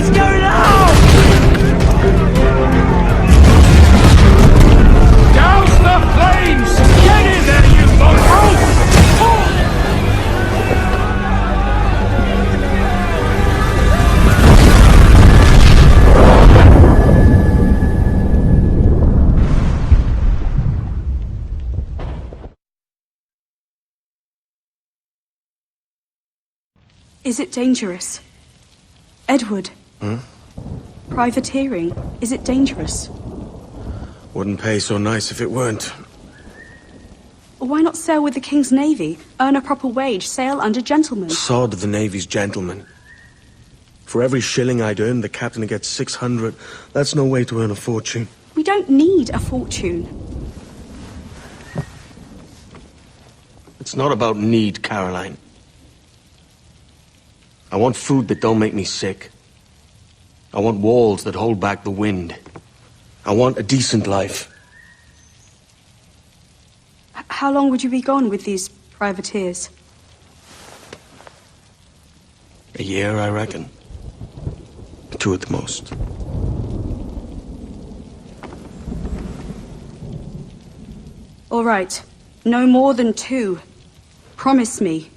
Let's go now! Douse the flames! Get in there, you mongrel! Is it dangerous? Edward? Privateering, is it dangerous? Wouldn't pay so nice if it weren't. Why not sail with the King's Navy? Earn a proper wage, sail under gentlemen. Sod the Navy's gentlemen. For every shilling I'd earn, the captain gets 600. That's no way to earn a fortune. We don't need a fortune. It's not about need, Caroline. I want food that don't make me sick. I want walls that hold back the wind. I want a decent life. How long would you be gone with these privateers? A year, I reckon. 2 at the most. All right. No more than 2. Promise me.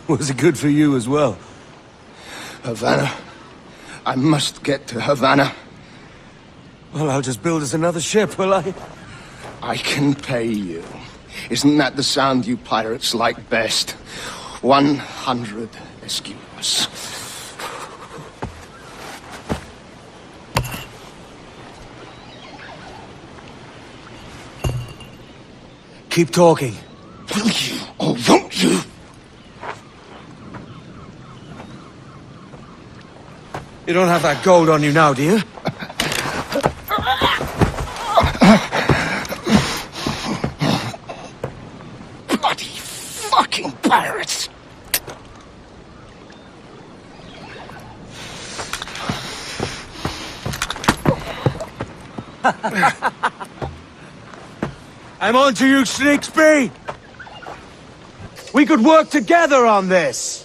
Was it good for you as well? Havana. I must get to Havana. Well, I'll just build us another ship, will I? I can pay you. Isn't that the sound you pirates like best? 100 escudos. Keep talking. Will you, or won't you? You don't have that gold on you now, do you? Bloody fucking pirates! I'm on to you, Sneaksby! We could work together on this!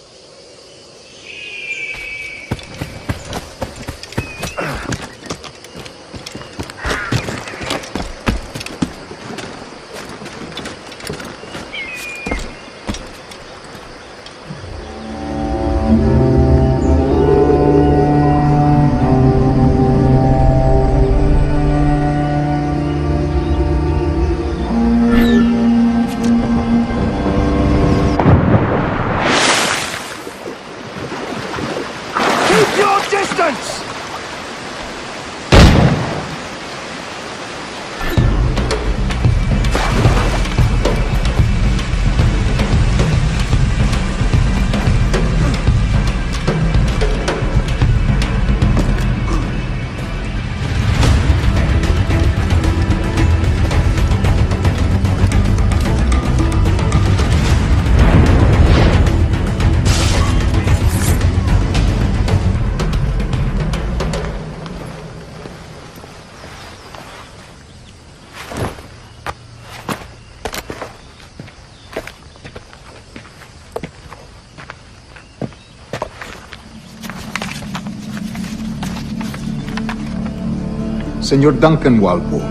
Senor Duncan Walpole,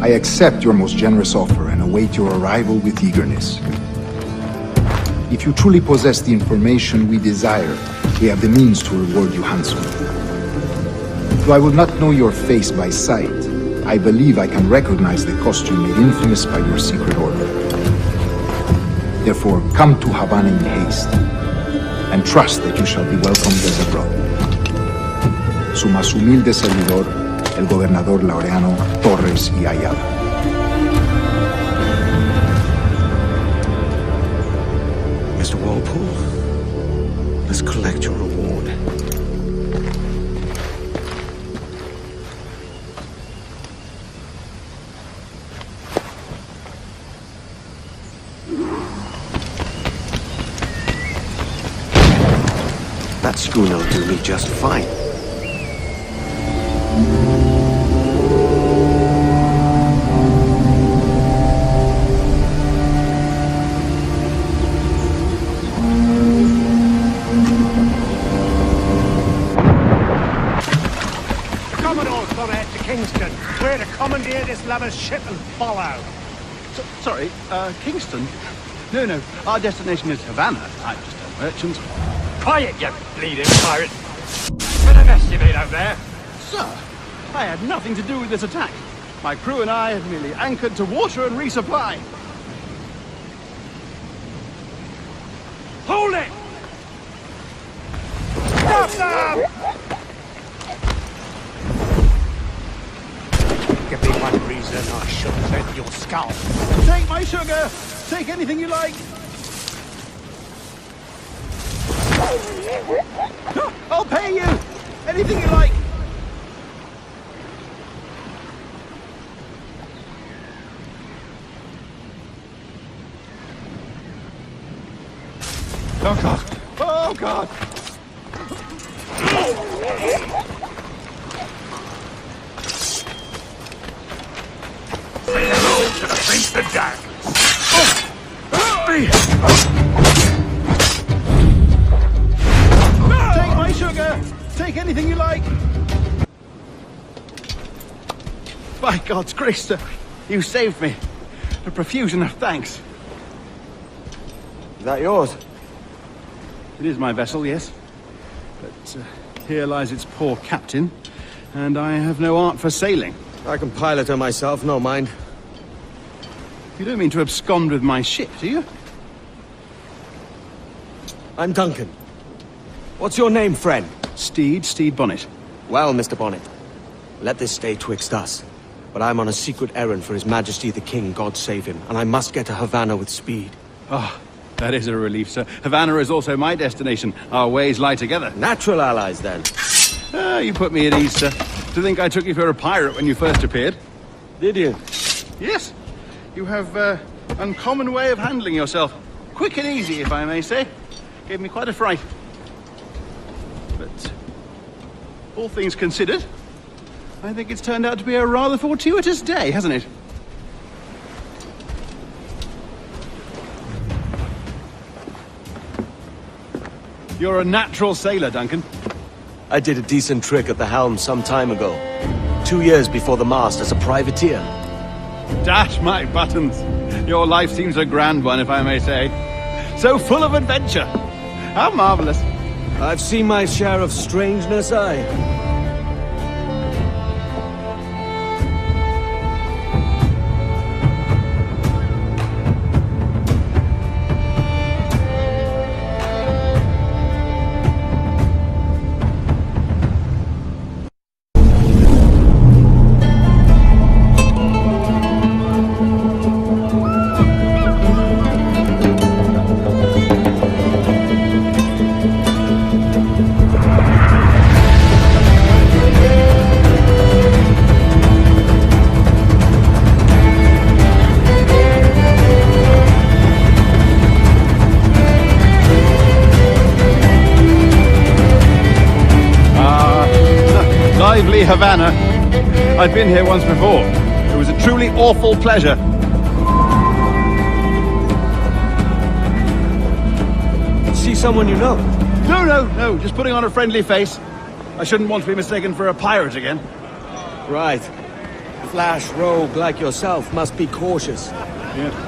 I accept your most generous offer and await your arrival with eagerness. If you truly possess the information we desire, we have the means to reward you handsomely. Though I will not know your face by sight, I believe I can recognize the costume made infamous by your secret order. Therefore, come to Havana in haste. and trust that you shall be welcomed as a brother. Su más humilde servidor, el gobernador Laureano Torres y Ayala. Mr. Walpole, let's collect your reward. That schooner will do me just fine. Commodore's got out to Kingston. We're to commandeer this lover's ship and follow. Sorry, Kingston? No, our destination is Havana. I'm just a merchant. Quiet, you bleeding pirate. Bit of mess you made out there. Sir, I had nothing to do with this attack. My crew and I had merely anchored to water and resupply. Hold it! Stop them! Give me one reason I should bend your skull. Take my sugar! Take anything you like! I'll pay you! Anything you like! Oh God! Oh God! Say hello to the Prince of Jack. Take my sugar! Take anything you like! By God's grace, sir, you saved me. A profusion of thanks. Is that yours? It is my vessel, yes. But here lies its poor captain, and I have no art for sailing. I can pilot her myself, no mind. You don't mean to abscond with my ship, do you? I'm Duncan. What's your name, friend? Steed Bonnet. Well, Mr. Bonnet, let this stay twixt us. But I'm on a secret errand for His Majesty the King, God save him, and I must get to Havana with speed. Oh, that is a relief, sir. Havana is also my destination. Our ways lie together. Natural allies, then. You put me at ease, sir. To think I took you for a pirate when you first appeared. Did you? Yes. You have uncommon way of handling yourself. Quick and easy, if I may say. Gave me quite a fright. But all things considered, I think it's turned out to be a rather fortuitous day, hasn't it? You're a natural sailor, Duncan. I did a decent trick at the helm some time ago. 2 years before the mast as a privateer. Dash my buttons. Your life seems a grand one, if I may say. So full of adventure. How marvelous. I've seen my share of strangeness, aye. Lively Havana. I've been here once before. It was a truly awful pleasure. See someone you know? No, just putting on a friendly face. I shouldn't want to be mistaken for a pirate again. Right. Flash rogue like yourself must be cautious. Yeah.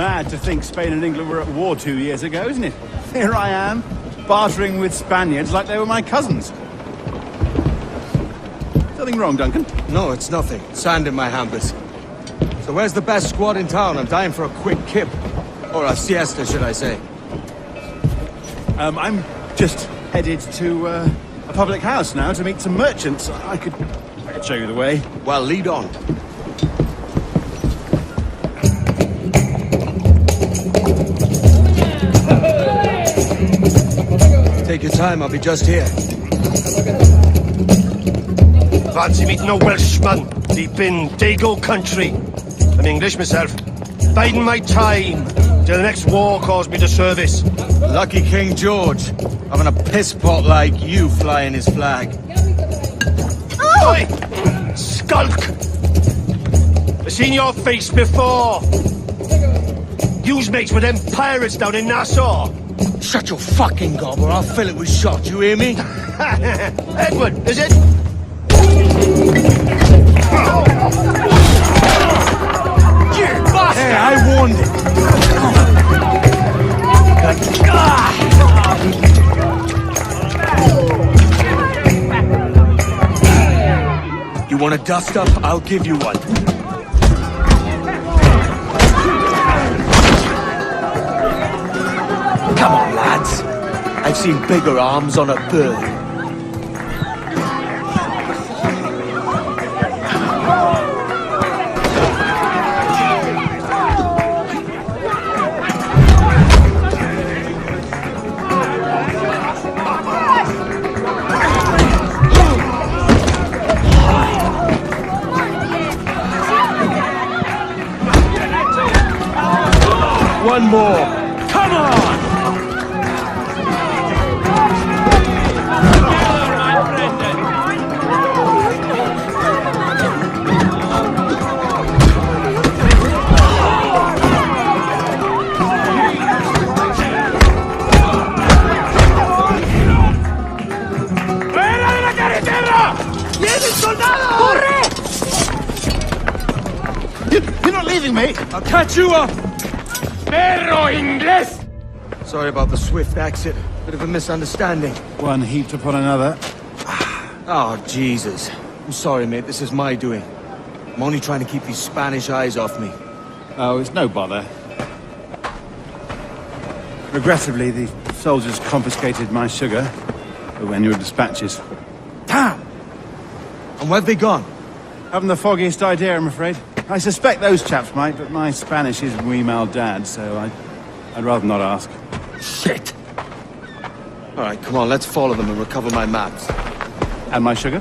mad to think Spain and England were at war 2 years ago, isn't it? Here I am, bartering with Spaniards like they were my cousins. Something wrong, Duncan? No, it's nothing. Sand in my hampers. So where's the best squad in town? I'm dying for a quick kip. Or a siesta, should I say. I'm just headed to a public house now to meet some merchants. I could show you the way. Well, lead on. Take your time, I'll be just here. Fancy meeting a Welshman deep in Dago country. I'm English myself. Biding my time till the next war calls me to service. Lucky King George, having a piss pot like you flying his flag. Oi! Skulk! I've seen your face before. You's mates with them pirates down in Nassau. Shut your fucking gob or I'll fill it with shot, you hear me? Edward, is it? Hey, I warned him. You want a dust up? I'll give you one. Come on, lads. I've seen bigger arms on a bird. One more. Come on! You're not leaving me. I'll catch you up! Perro inglés! Sorry about the swift exit. Bit of a misunderstanding. One heaped upon another. Oh, Jesus. I'm sorry, mate. This is my doing. I'm only trying to keep these Spanish eyes off me. Oh, it's no bother. Regrettably, the soldiers confiscated my sugar when your dispatches. Damn! And where've they gone? Haven't the foggiest idea, I'm afraid. I suspect those chaps might, but my Spanish is wee mal dad, so I'd rather not ask. Shit! Alright, come on, let's follow them and recover my maps. And my sugar?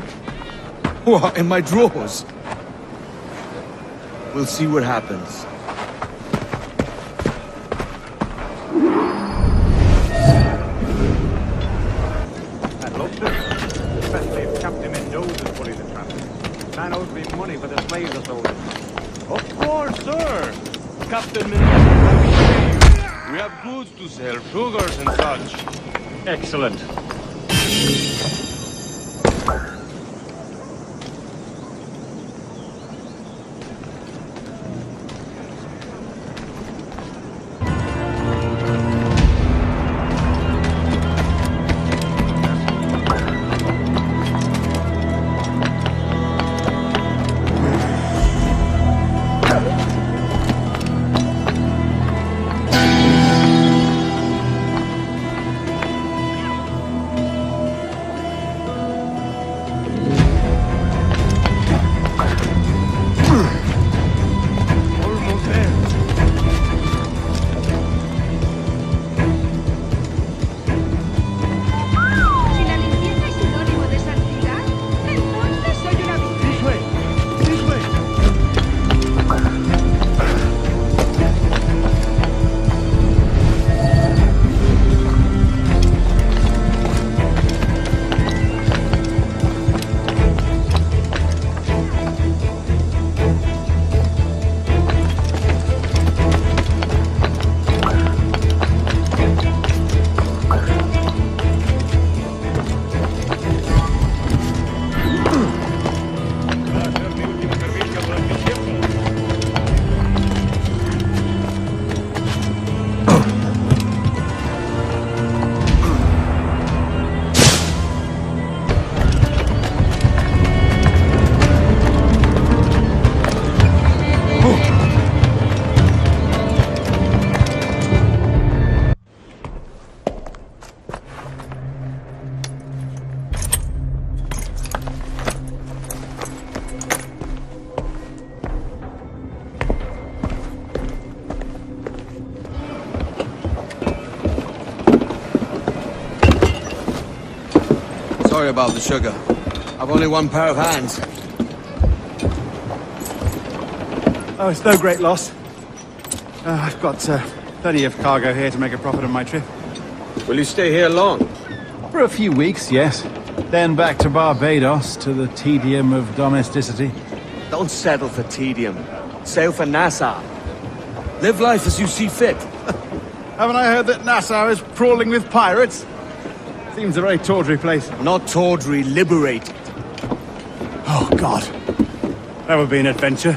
What, in my drawers? We'll see what happens. I'd love to. Especially if Captain Indo is putting the trap. Man owes me money for the slaves or soldiers. Of course, sir. Captain Mendoza. We have goods to sell, sugars and such. Excellent. Sorry about the sugar. I've only one pair of hands. Oh, it's no great loss. I've got plenty of cargo here to make a profit on my trip. Will you stay here long? For a few weeks, yes. Then back to Barbados, to the tedium of domesticity. Don't settle for tedium. Sail for Nassau. Live life as you see fit. Haven't I heard that Nassau is crawling with pirates? Seems a very tawdry place. Not tawdry, liberated. Oh, God. That would be an adventure.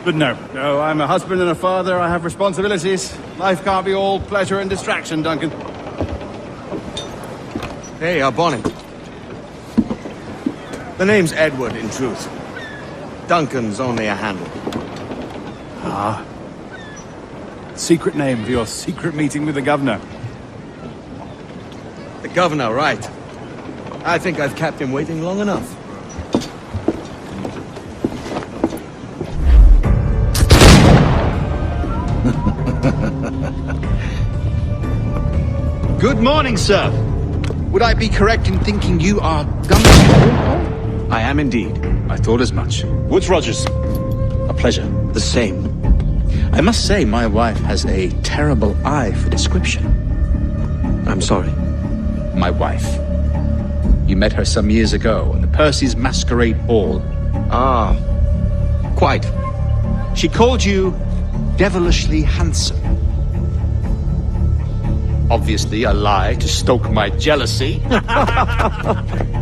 But no, I'm a husband and a father. I have responsibilities. Life can't be all pleasure and distraction, Duncan. Hey, our bonnet. The name's Edward, in truth. Duncan's only a handle. Ah. Secret name for your secret meeting with the governor. The governor, right. I think I've kept him waiting long enough. Good morning, sir. Would I be correct in thinking you are Duncan? I am indeed. I thought as much. Woods Rogers. A pleasure. The same. I must say, my wife has a terrible eye for description. I'm sorry. My wife. You met her some years ago on the Percy's Masquerade Ball. Ah, quite. She called you devilishly handsome. Obviously a lie to stoke my jealousy.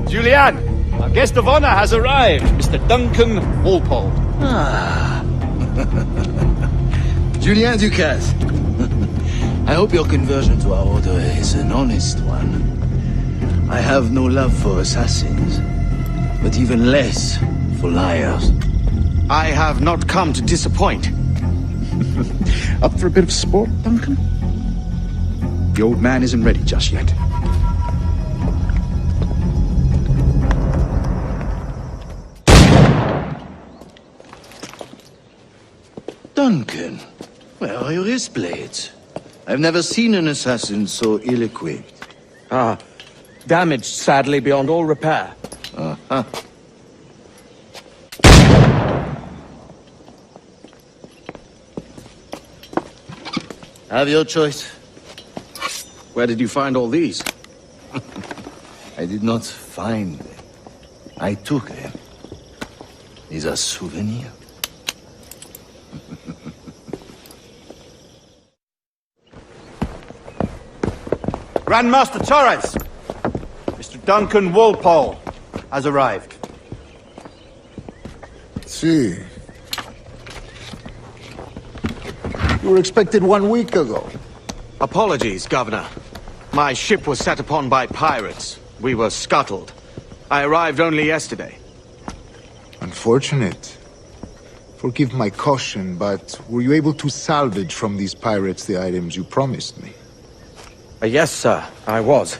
Julian, our guest of honor has arrived, Mr. Duncan Walpole. Julien Ducasse. I hope your conversion to our order is an honest one. I have no love for assassins, but even less for liars. I have not come to disappoint. Up for a bit of sport, Duncan? The old man isn't ready just yet. Duncan, where are your wrist blades? I've never seen an assassin so ill-equipped. Ah, damaged sadly beyond all repair. Uh-huh. Have your choice. Where did you find all these? I did not find them. I took them. These are souvenirs. Grandmaster Torres! Mr. Duncan Walpole has arrived. See. You were expected 1 week ago. Apologies, Governor. My ship was set upon by pirates. We were scuttled. I arrived only yesterday. Unfortunate. Forgive my caution, but were you able to salvage from these pirates the items you promised me? Yes, sir, I was.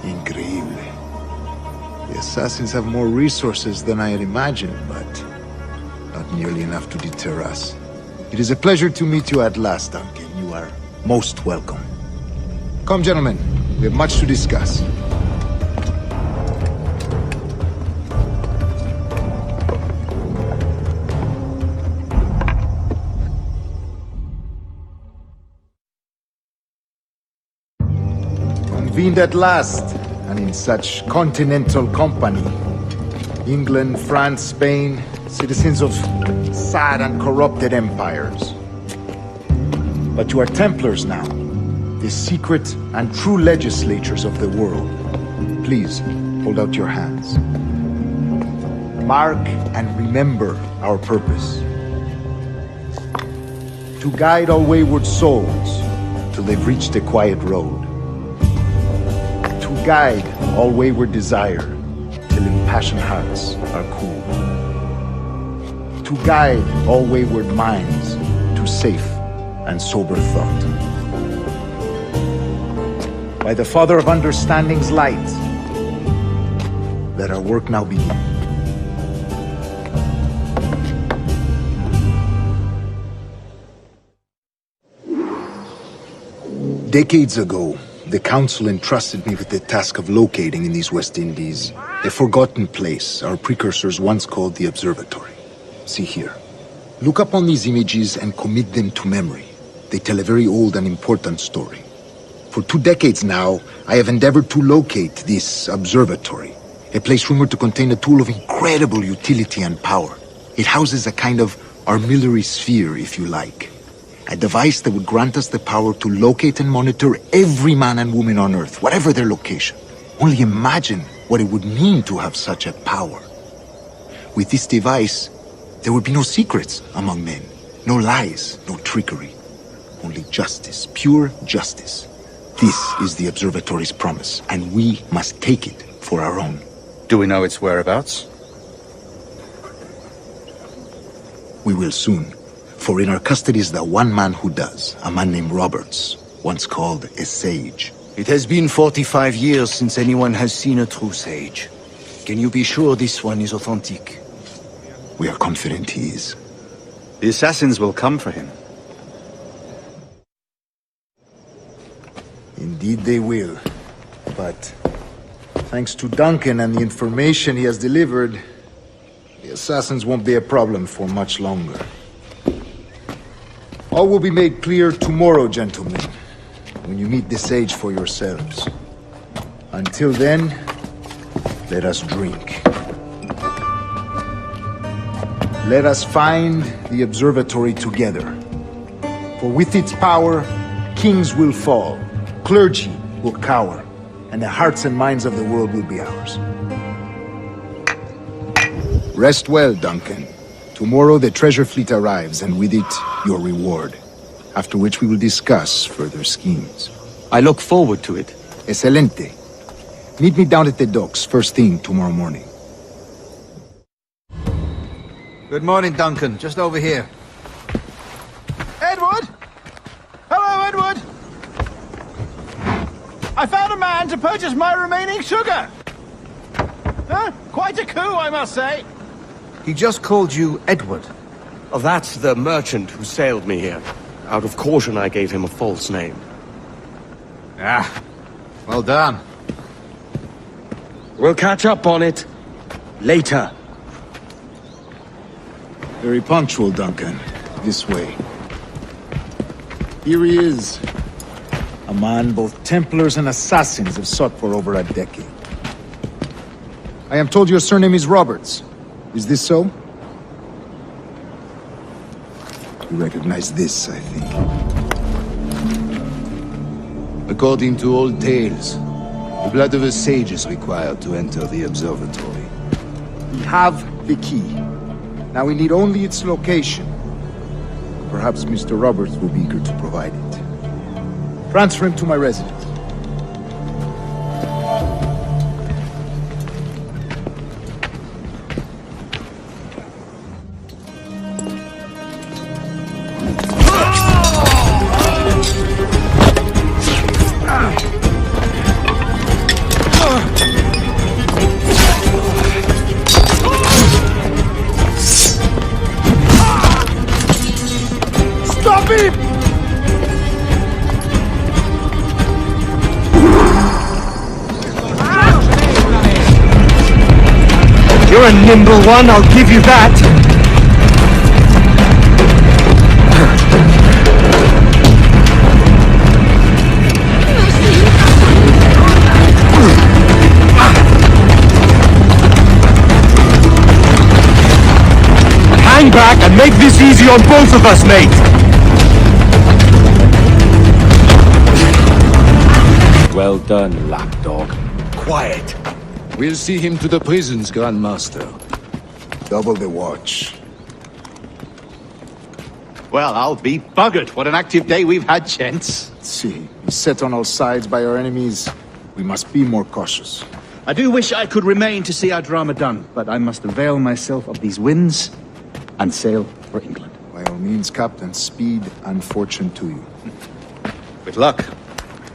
Increíble. The assassins have more resources than I had imagined, but not nearly enough to deter us. It is a pleasure to meet you at last, Duncan. You are most welcome. Come, gentlemen. We have much to discuss. Convened at last, and in such continental company. England, France, Spain, citizens of sad and corrupted empires. But you are Templars now, the secret and true legislators of the world. Please, hold out your hands. Mark and remember our purpose. To guide all wayward souls till they've reached a quiet road. To guide all wayward desire till impassioned hearts are cool. To guide all wayward minds to safe and sober thought. By the Father of Understanding's light, let our work now begin. Decades ago, the Council entrusted me with the task of locating in these West Indies a forgotten place our precursors once called the Observatory. See here. Look upon these images and commit them to memory. They tell a very old and important story. For 2 decades now, I have endeavored to locate this observatory, a place rumored to contain a tool of incredible utility and power. It houses a kind of armillary sphere, if you like. A device that would grant us the power to locate and monitor every man and woman on Earth, whatever their location. Only imagine what it would mean to have such a power. With this device, there would be no secrets among men, no lies, no trickery. Only justice, pure justice. This is the Observatory's promise, and we must take it for our own. Do we know its whereabouts? We will soon. For in our custody is the one man who does, a man named Roberts, once called a sage. It has been 45 years since anyone has seen a true sage. Can you be sure this one is authentic? We are confident he is. The assassins will come for him. Indeed they will. But thanks to Duncan and the information he has delivered, the assassins won't be a problem for much longer. All will be made clear tomorrow, gentlemen, when you meet the sage for yourselves. Until then, let us drink. Let us find the observatory together. For with its power, kings will fall, clergy will cower, and the hearts and minds of the world will be ours. Rest well, Duncan. Tomorrow the treasure fleet arrives, and with it, your reward. After which we will discuss further schemes. I look forward to it. Excelente. Meet me down at the docks first thing tomorrow morning. Good morning, Duncan. Just over here. Edward! Hello, Edward! I found a man to purchase my remaining sugar! Huh? Quite a coup, I must say. He just called you Edward. Oh, that's the merchant who sailed me here. Out of caution, I gave him a false name. Ah, well done. We'll catch up on it later. Very punctual, Duncan. This way. Here he is. A man both Templars and assassins have sought for over a decade. I am told your surname is Roberts. Is this so? You recognize this, I think. According to old tales, the blood of a sage is required to enter the observatory. We have the key. Now we need only its location. Perhaps Mr. Roberts will be eager to provide it. Transfer him to my residence. You're a nimble one, I'll give you that. Hang back and make this easy on both of us, mate. Well done, lapdog. Quiet. We'll see him to the prisons, Grandmaster. Double the watch. Well, I'll be buggered. What an active day we've had, gents. See, beset on all sides by our enemies. We must be more cautious. I do wish I could remain to see our drama done, but I must avail myself of these winds and sail for England. By all means, Captain, speed and fortune to you. With luck,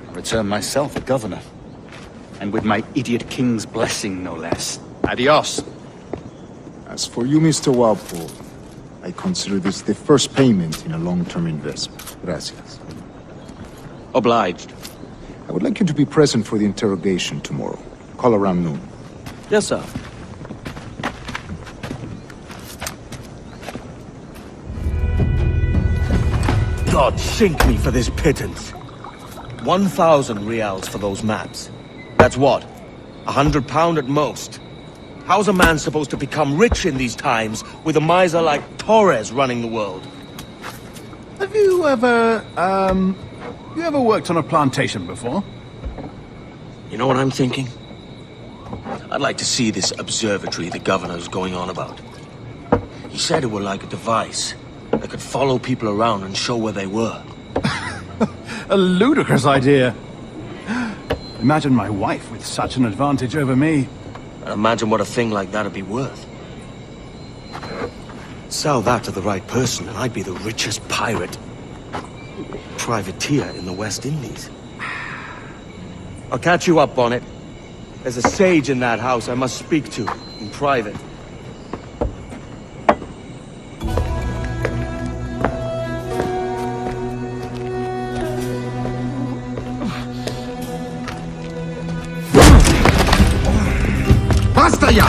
I'll return myself a governor. And with my idiot king's blessing, no less. Adios. As for you, Mr. Walpole, I consider this the first payment in a long-term investment. Gracias. Obliged. I would like you to be present for the interrogation tomorrow. Call around noon. Yes, sir. God sink me for this pittance. 1,000 reals for those maps. That's what? £100 at most. How's a man supposed to become rich in these times with a miser like Torres running the world? Have you ever worked on a plantation before? You know what I'm thinking? I'd like to see this observatory the governor's going on about. He said it were like a device that could follow people around and show where they were. A ludicrous idea. Imagine my wife with such an advantage over me. And imagine what a thing like that'd be worth. Sell that to the right person and I'd be the richest pirate. Privateer in the West Indies. I'll catch you up on it. There's a sage in that house I must speak to, in private. Basta ya!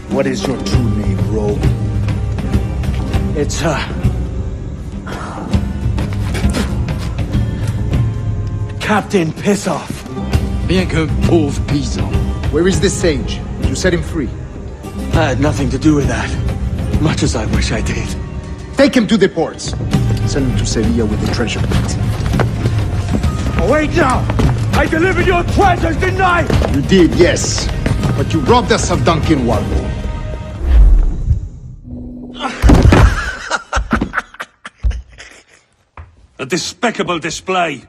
What is your true name, rogue? It's, Captain Pissoff. Bien qu'un pauvre paysan. Where is this sage? Did you set him free? I had nothing to do with that. Much as I wish I did. Take him to the ports. Send him to Sevilla with the treasure plate. Oh, wait now! I delivered your treasures, didn't I? You did, yes. But you robbed us of Duncan Walpole. A despicable display.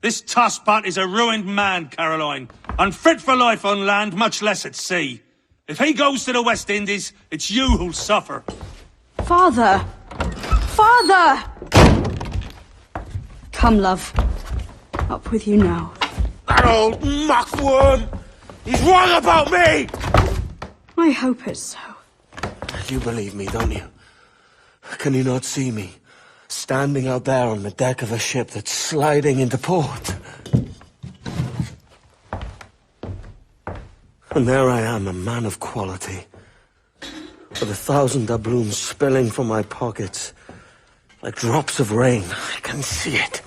This tosspot is a ruined man, Caroline. Unfit for life on land, much less at sea. If he goes to the West Indies, it's you who'll suffer. Father! Father! Come, love. Up with you now. That old muckworm! He's wrong about me! I hope it's so. You believe me, don't you? Can you not see me? Standing out there on the deck of a ship that's sliding into port. And there I am, a man of quality. With 1,000 doubloons spilling from my pockets. Like drops of rain. I can see it.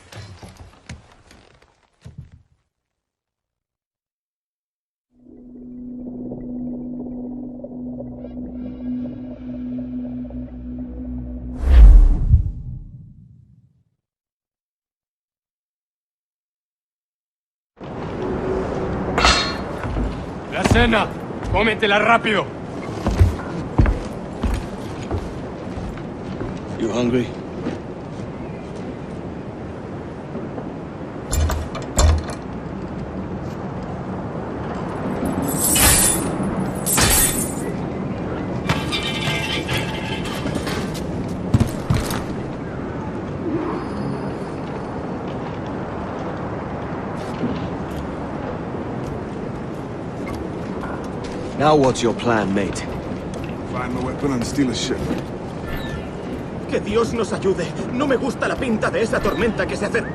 La cena. Cómetela rápido. You hungry? Now what's your plan, mate? Find the weapon and steal a ship. Que Dios nos ayude. No me gusta la pinta de esa tormenta que se acerca.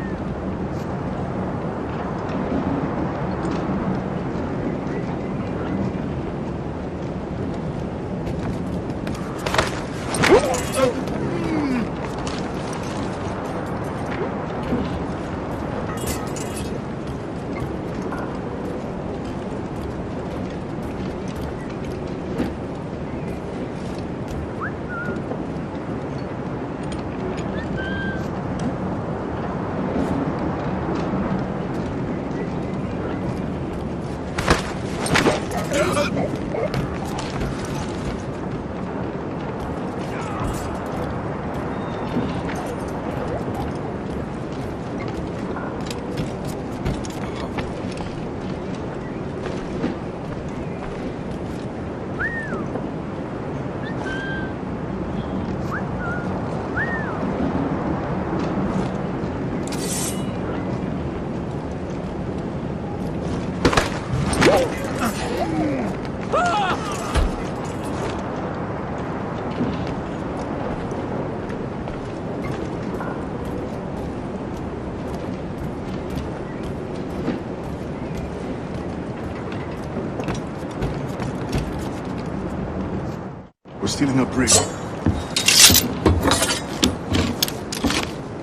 We're stealing a brig.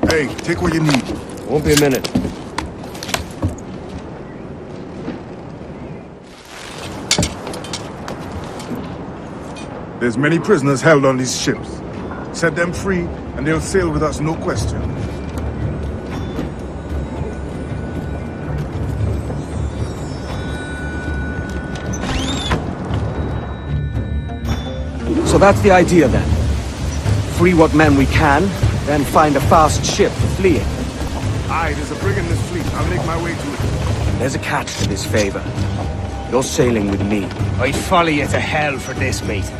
Hey, take what you need. Won't be a minute. There's many prisoners held on these ships. Set them free, and they'll sail with us, no question. So that's the idea then. Free what men we can, then find a fast ship for fleeing. Aye, there's a brig in this fleet. I'll make my way to it. There's a catch to this favor. You're sailing with me. I'd follow you to hell for this, mate.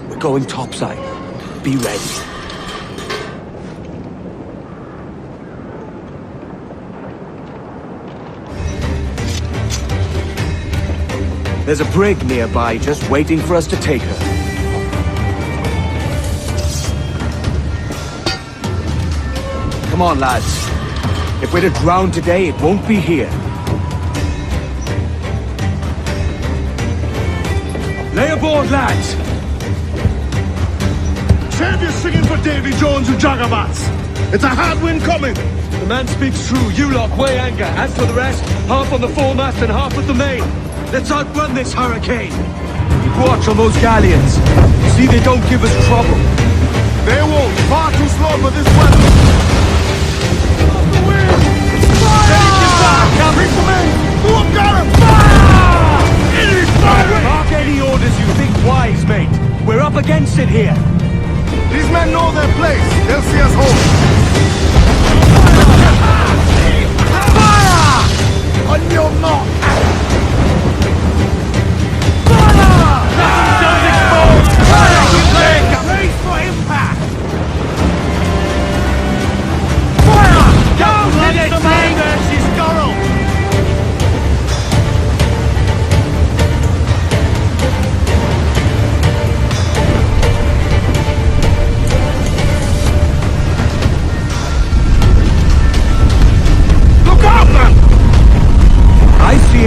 We're going topside. Be ready. There's a brig nearby just waiting for us to take her. Come on, lads. If we're to drown today, it won't be here. Lay aboard, lads! Save your singing for Davy Jones and Jagabats! It's a hard wind coming! The man speaks true. You lot weigh anchor. As for the rest, half on the foremast and half at the main. Let's outrun this hurricane! Keep watch on those galleons. See they don't give us trouble. They won't. Far too slow for this weather. Off the wind! Fire! Reach the main! Who have got him? Fire! Mark any orders you think wise, mate. We're up against it here. These men know their place. They'll see us home. Fire! On your mark! Race for impact! Fire! Go, let it bang! She's Gorrel! Look out, man! I see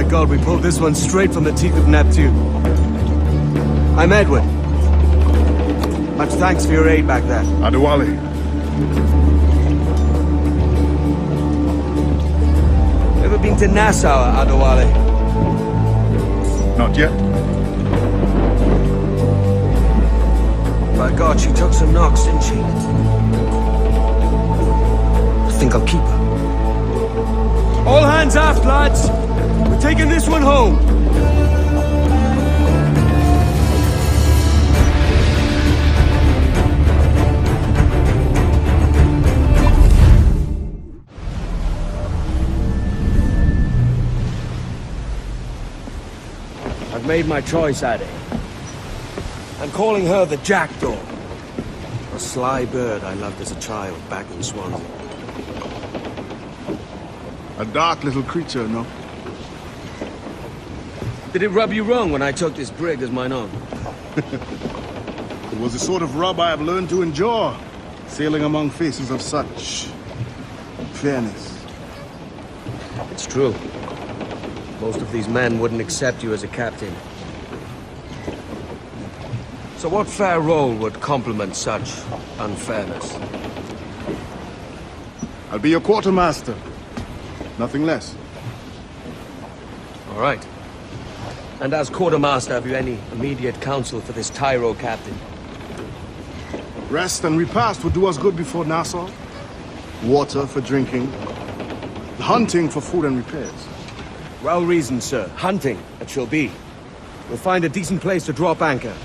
God we pulled this one straight from the teeth of Neptune. I'm Edward. Much thanks for your aid back there. Adewale. Ever been to Nassau, Adewale? Not yet. By God, she took some knocks, didn't she? I think I'll keep her. All hands aft, lads! We're taking this one home! I've made my choice, Addy. I'm calling her the Jackdaw. A sly bird I loved as a child back in Swansea. A dark little creature, no? Did it rub you wrong when I took this brig as mine own? It was the sort of rub I have learned to endure, sailing among faces of such fairness. It's true. Most of these men wouldn't accept you as a captain. So what fair role would complement such unfairness? I'll be your quartermaster. Nothing less. All right. And as quartermaster, have you any immediate counsel for this Tyro captain? Rest and repast would do us good before Nassau. Water for drinking. Hunting for food and repairs. Well reasoned, sir. Hunting, it shall be. We'll find a decent place to drop anchor.